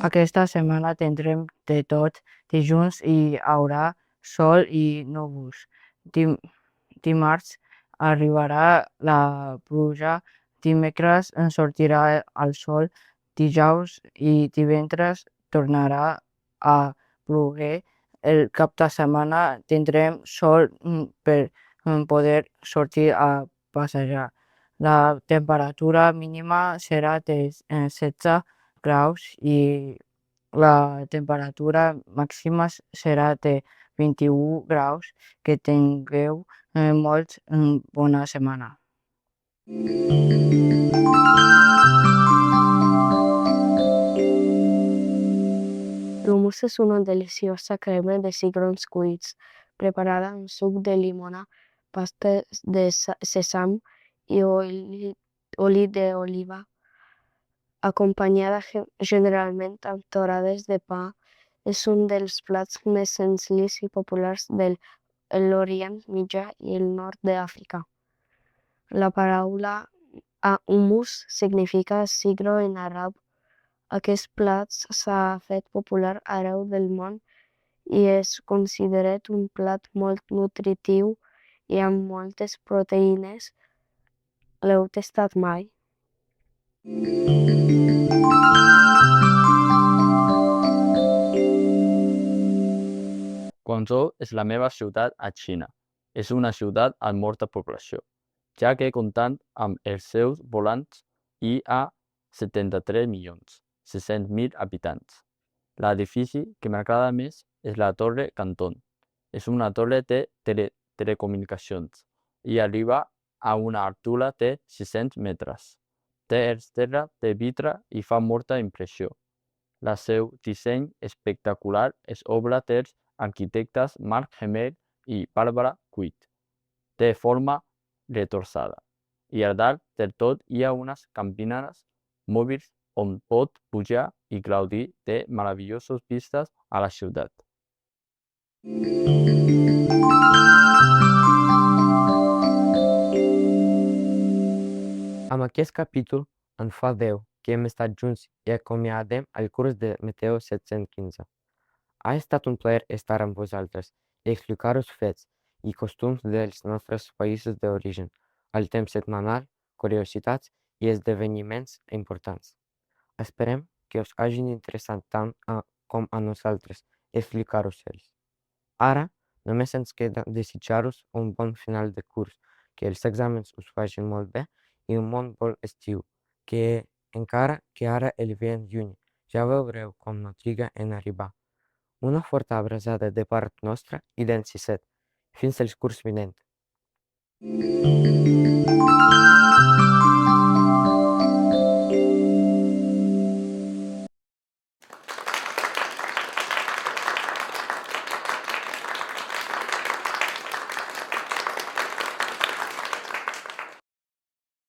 Aquesta setmana tindrem de tot. Dilluns hi haurà sol i núvols. Dimarts arribarà la pluja. Dimecres sortirà el sol. Dijous i divendres tornarà a ploure. El cap de setmana tindrem sol per poder sortir a passejar. La temperatura mínima serà de 16 graus i la temperatura màxima serà de 21 graus. Que tingueu molt bona setmana. L'hummus es una deliciosa crema de cigrons cuits, preparada amb suc de llimona, pasta de sèsam i oli d'oliva, acompanyada generalment amb torrades de pa. És un dels plats més senzills i populars de l'Orient Mitjà i el nord d'Àfrica. La paraula hummus significa sigro en àrab. Aquest plat s'ha fet popular arreu del món i és considerat un plat molt nutritiu i amb moltes proteïnes. L'heu tastat mai? Guangzhou és la meva ciutat a Xina. És una ciutat amb molta població, ja que comptant amb els seus voltants hi ha 73.600.000 habitants. L'edifici que m'agrada més és la Torre Canton. És una torre de telecomunicacions i arriba a una altura de 600 metres. Té els terra de vidre i fa molta impressió. El seu disseny espectacular és obra dels arquitectes Marc Gemel i Barbara Cuit. Té forma retorçada i al dalt del tot hi ha unes campines mòbils on pot pujar i gaudir de meravelloses vistes a la ciutat. Amb aquest capítol en fa 10 que hem estat junts i acomiadem el curs de Meteo 715. Ha estat un plaer estar amb vosaltres i explicar-vos fets i costums dels nostres països d'origen, el temps setmanal, curiositats i esdeveniments importants. Esperem que us hagin interessat tant com a nosaltres explicar-vos-els. Ara només ens queda desitjar-vos un bon final de curs, que els exàmens us facin molt bé i un molt bon estiu, que encara que ara el veiem lluny, ja veureu com no triga en arribar. Una forta abraçada de part nostra i d'en Ciset. Fins al curs vinent.